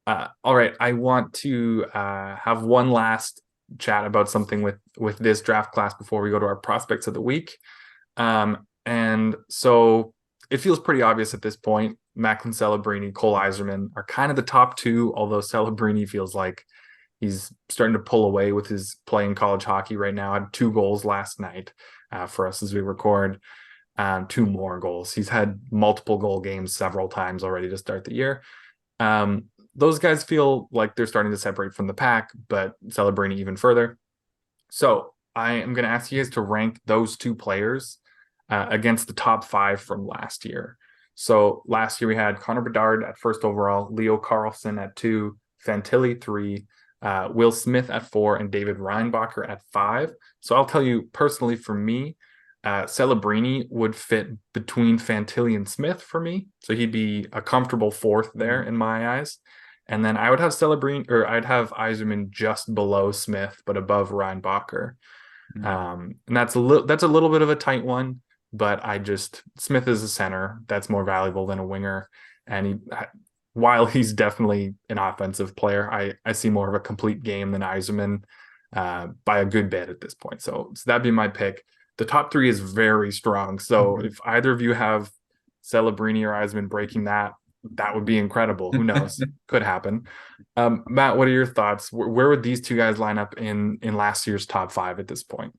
All right. I want to have one last chat about something with this draft class before we go to our prospects of the week. And so it feels pretty obvious at this point. Macklin, Celebrini, Cole Eiserman are kind of the top 2, although Celebrini feels like he's starting to pull away with his play in college hockey right now. Had 2 goals last night for us as we record, 2 more goals. He's had multiple goal games several times already to start the year. Those guys feel like they're starting to separate from the pack, but Celebrini even further. So I am going to ask you guys to rank those 2 players against the top 5 from last year. So last year we had Connor Bedard at 1st overall, Leo Carlson at 2, Fantilli 3, Will Smith at 4, and David Reinbacher at 5. So I'll tell you personally, for me, Celebrini would fit between Fantilli and Smith for me. So he'd be a comfortable 4th there in my eyes. And then I would have I'd have Eiserman just below Smith, but above Reinbacher. And that's a little bit of a tight one. But Smith is a center that's more valuable than a winger. And while he's definitely an offensive player, I see more of a complete game than Eiserman by a good bit at this point. So that'd be my pick. The top 3 is very strong. So if either of you have Celebrini or Eiserman breaking that would be incredible. Who knows? Could happen. Matt, what are your thoughts? Where would these 2 guys line up in last year's top 5 at this point?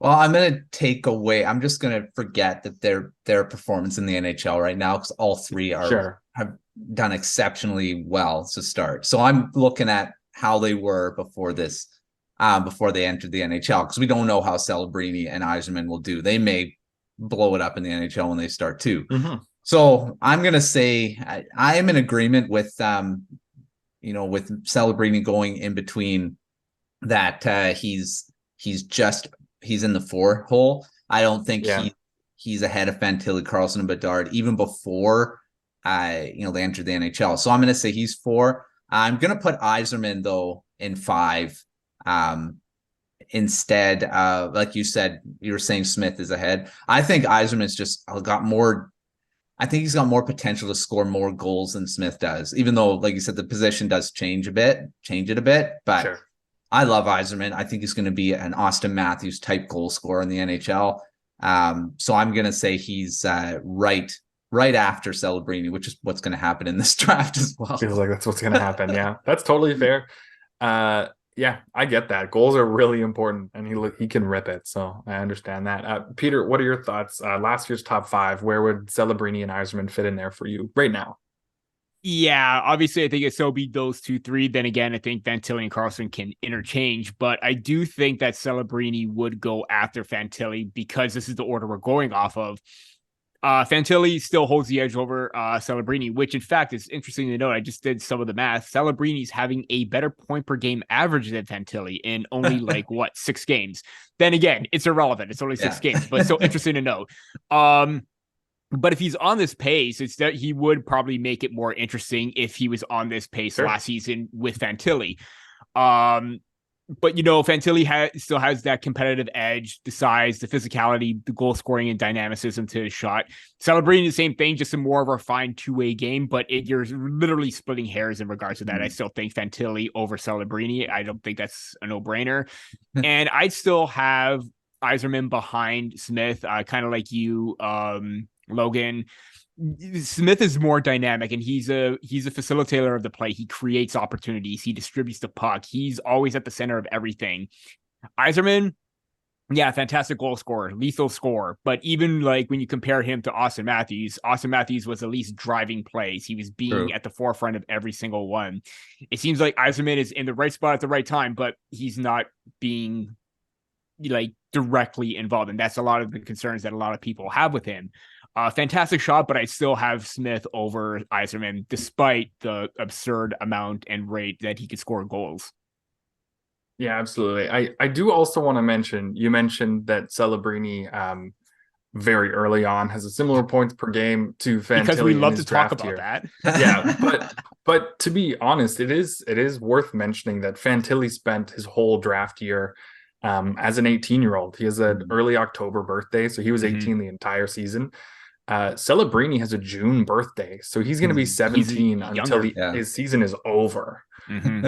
Well, I'm I'm just going to forget that their performance in the NHL right now, because all 3 have done exceptionally well to start. So I'm looking at how they were before they entered the NHL, because we don't know how Celebrini and Eiserman will do. They may blow it up in the NHL when they start too. So I'm going to say I am in agreement with with Celebrini going in between that. He's in the 4 hole. I don't think he's ahead of Fantilli, Carlson, and Bedard even before they entered the NHL. So I'm going to say he's 4. I'm gonna put Eiserman though in 5. Instead, like you said, you were saying Smith is ahead. I think Eiserman's just got more. I think he's got more potential to score more goals than Smith does, even though, like you said, the position does change it a bit. But Sure. I love Eiserman. I think he's going to be an Austin Matthews type goal scorer in the NHL. So I'm going to say he's right after Celebrini, which is what's going to happen in this draft as well. Feels like that's what's going to happen. Yeah, that's totally fair. Yeah, I get that. Goals are really important, and he can rip it. So I understand that. Peter, what are your thoughts? Last year's top 5, where would Celebrini and Eiserman fit in there for you right now? Yeah, obviously, I think it's so be those 2, 3. Then again, I think Fantilli and Carlson can interchange, but I do think that Celebrini would go after Fantilli because this is the order we're going off of. Fantilli still holds the edge over Celebrini, which in fact is interesting to note. I just did some of the math. Celebrini's having a better point per game average than Fantilli in only 6 games. Then again, it's irrelevant. It's only 6 games, but still interesting to note. But if he's on this pace, it's that he would probably make it more interesting if he was on this pace last season with Fantilli. But, Fantilli still has that competitive edge, the size, the physicality, the goal scoring and dynamicism to his shot. Celebrini, the same thing, just a more of a refined 2-way game, but you're literally splitting hairs in regards to that. I still think Fantilli over Celebrini. I don't think that's a no-brainer. And I'd still have Eiserman behind Smith, kind of like you, Logan. Smith is more dynamic, and he's a facilitator of the play. He creates opportunities. He distributes the puck. He's always at the center of everything. Eiserman, yeah, fantastic goal scorer, lethal scorer. But even when you compare him to Austin Matthews was at least driving plays. He was being at the forefront of every single one. It seems like Eiserman is in the right spot at the right time, but he's not being directly involved. And that's a lot of the concerns that a lot of people have with him. Fantastic shot, but I still have Smith over Eiserman, despite the absurd amount and rate that he could score goals. Yeah, absolutely. I do also want to mention, you mentioned that Celebrini very early on has a similar points per game to Fantilli. Because we love to talk about that. Yeah, but to be honest, it is worth mentioning that Fantilli spent his whole draft year as an 18-year-old. He has an early October birthday, so he was 18 the entire season. Celebrini has a June birthday, so he's going to be 17 until his season is over.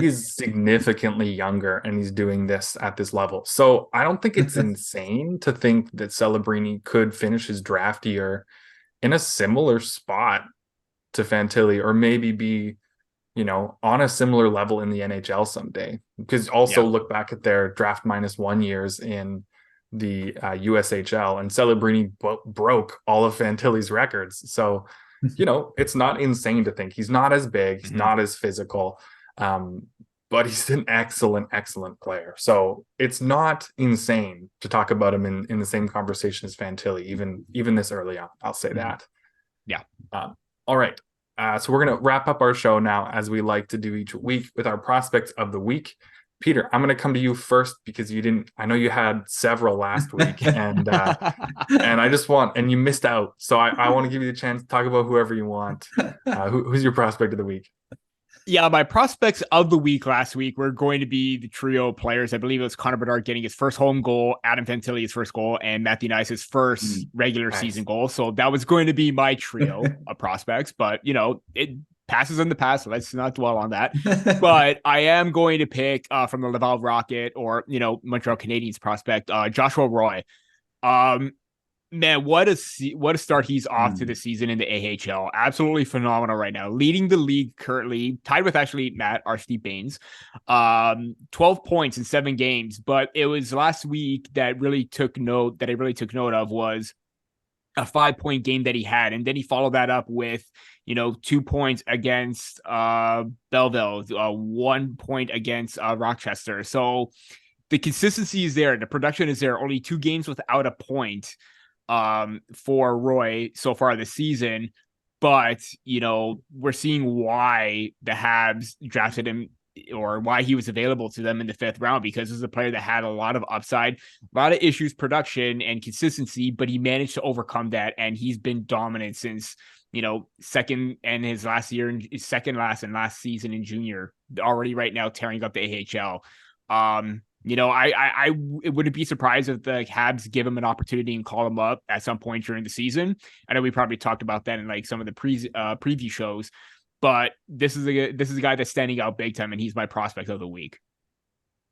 He's significantly younger, and he's doing this at this level. So I don't think it's insane to think that Celebrini could finish his draft year in a similar spot to Fantilli, or maybe be, on a similar level in the NHL someday. Because also look back at their draft -1 years in the USHL, and Celebrini broke all of Fantilli's records. So, it's not insane to think he's not as big, he's not as physical, but he's an excellent player. So it's not insane to talk about him in the same conversation as Fantilli, even this early on. I'll say that. Yeah. All right. So we're going to wrap up our show now, as we like to do each week, with our prospects of the week. Peter, I'm going to come to you first because I know you had several last week, and and you missed out. So I want to give you the chance to talk about whoever you want. Who's your prospect of the week? Yeah, my prospects of the week last week were going to be the trio of players. I believe it was Connor Bedard getting his first home goal, Adam Fantilli his first goal, and Matthew Knies his first regular season goal. So that was going to be my trio of prospects, but it passes in the past. Let's not dwell on that. But I am going to pick from the Laval Rocket, or Montreal Canadiens prospect, Joshua Roy. Man, what a start he's off to the season in the AHL. Absolutely phenomenal right now. Leading the league currently, tied with actually Matt Archie Baines. 12 points in 7 games. But it was last week that I really took note of was a 5-point game that he had. And then he followed that up with 2 points against Belleville, 1 point against Rochester. So the consistency is there. The production is there. Only 2 games without a point for Roy so far this season. But, we're seeing why the Habs drafted him, or why he was available to them in the 5th round, because this is a player that had a lot of upside, a lot of issues, production and consistency, but he managed to overcome that. And he's been dominant since second and his last year, second last and last season in junior, already right now tearing up the AHL. I wouldn't be surprised if the Habs give him an opportunity and call him up at some point during the season. I know we probably talked about that in like some of the preview shows, but this is a guy that's standing out big time, and he's my prospect of the week.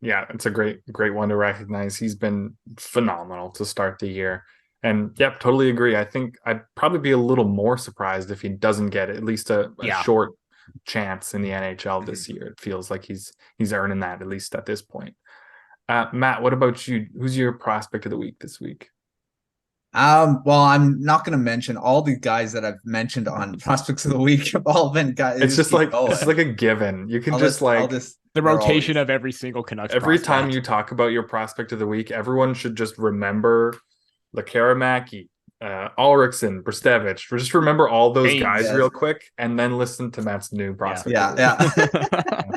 Yeah, it's a great one to recognize. He's been phenomenal to start the year. And yep, totally agree. I think I'd probably be a little more surprised if he doesn't get at least a short chance in the NHL this year. It feels like he's earning that, at least at this point. Matt, what about you? Who's your prospect of the week this week? Well, I'm not going to mention all the guys that I've mentioned on prospects of the week have all been guys. It's just like a given. You can the rotation of every single Canucks. Every time you talk about your prospect of the week, everyone should just remember Lekaramaki, Ulrichsen, Brstevich. Just remember all those guys real quick, and then listen to Matt's new prospect. Yeah.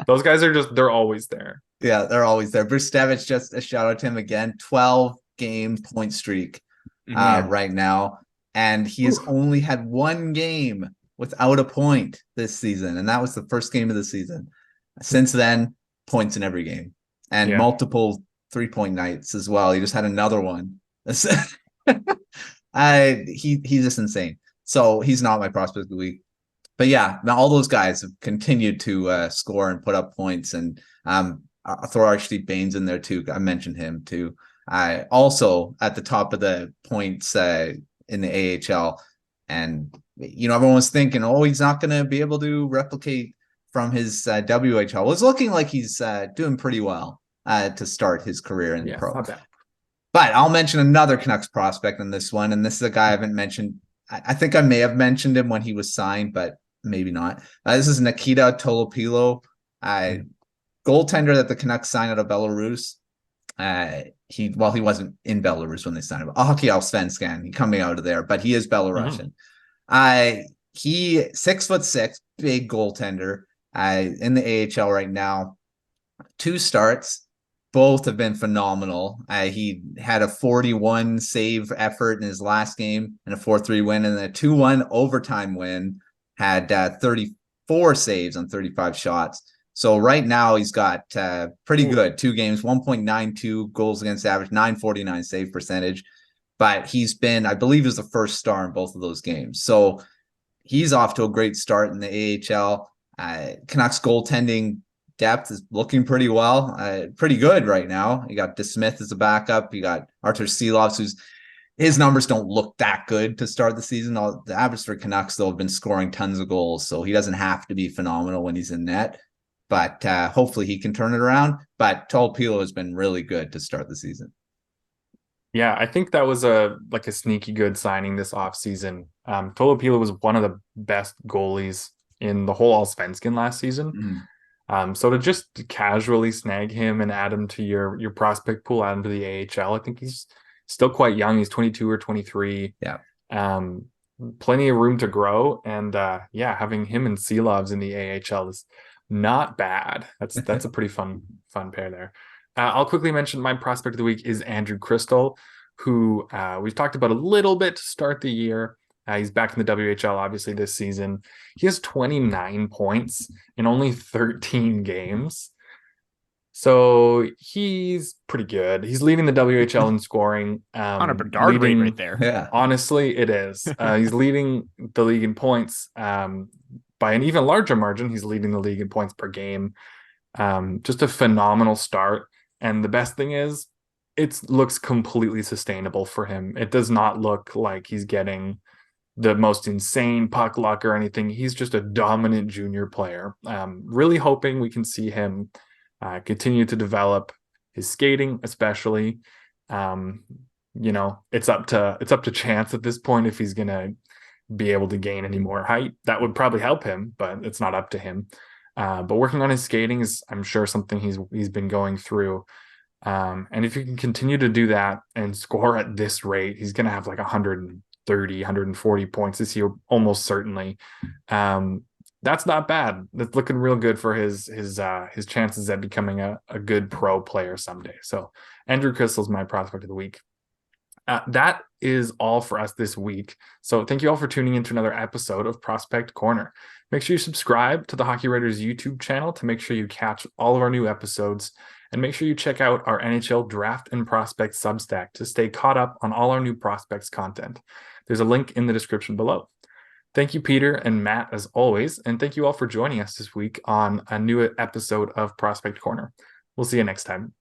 Those guys they're always there. Yeah, they're always there. Brstevich, just a shout out to him again. 12-game point streak right now, and he has only had one game without a point this season, and that was the first game of the season. Since then, points in every game, and multiple 3-point nights as well. He just had another one. He's just insane. So he's not my prospect of the week. But yeah, now all those guys have continued to score and put up points, and I'll throw Archie Baines in there too. I mentioned him too. I also at the top of the points in the AHL, and everyone was thinking, oh, he's not going to be able to replicate from his WHL. Well, it's looking like he's doing pretty well to start his career in the pro. Not bad. But I'll mention another Canucks prospect in this one, and this is a guy I haven't mentioned. I think I may have mentioned him when he was signed, but maybe not. This is Nikita Tolopilo, goaltender that the Canucks signed out of Belarus. He wasn't in Belarus when they signed him. Hockey Allsvenskan, he coming out of there, but he is Belarusian. He 6'6", big goaltender in the AHL right now. 2 starts. Both have been phenomenal. He had a 41 save effort in his last game and a 4-3 win, and a 2-1 overtime win. Had 34 saves on 35 shots. So right now he's got pretty good 2 games, 1.92 goals against average, 949 save percentage. But he's been, I believe, he was the first star in both of those games. So he's off to a great start in the AHL. Canucks goaltending depth is looking pretty well, pretty good right now. You got DeSmith as a backup. You got Artur Silovs, his numbers don't look that good to start the season. The average for Canucks, though, have been scoring tons of goals, so he doesn't have to be phenomenal when he's in net. But hopefully he can turn it around. But Tolopilo has been really good to start the season. Yeah, I think that was a sneaky good signing this offseason. Tolopilo was one of the best goalies in the whole Allsvenskan last season. So to just casually snag him and add him to your prospect pool, add him to the AHL, I think he's still quite young. He's 22 or 23. Yeah. Plenty of room to grow. And having him and Silovs in the AHL is not bad. That's a pretty fun pair there. I'll quickly mention my prospect of the week is Andrew Crystal, who we've talked about a little bit to start the year. He's back in the WHL, obviously, this season. He has 29 points in only 13 games. So he's pretty good. He's leading the WHL in scoring. On a Bedard rate right there. Yeah. Honestly, it is. He's leading the league in points by an even larger margin. He's leading the league in points per game. Just a phenomenal start. And the best thing is, it looks completely sustainable for him. It does not look like he's getting the most insane puck luck or anything. He's just a dominant junior player. Really hoping we can see him continue to develop his skating, especially. It's up to chance at this point if he's gonna be able to gain any more height. That would probably help him, but it's not up to him. But working on his skating is, I'm sure, something he's been going through. And if you can continue to do that and score at this rate, he's gonna have like 130, 140 points this year, almost certainly. That's not bad. That's looking real good for his chances at becoming a good pro player someday. So Andrew Crystal's my prospect of the week. That is all for us this week. So thank you all for tuning into another episode of Prospect Corner. Make sure you subscribe to the Hockey Writers YouTube channel to make sure you catch all of our new episodes. And make sure you check out our NHL Draft and Prospect Substack to stay caught up on all our new prospects content. There's a link in the description below. Thank you, Peter and Matt, as always. And thank you all for joining us this week on a new episode of Prospect Corner. We'll see you next time.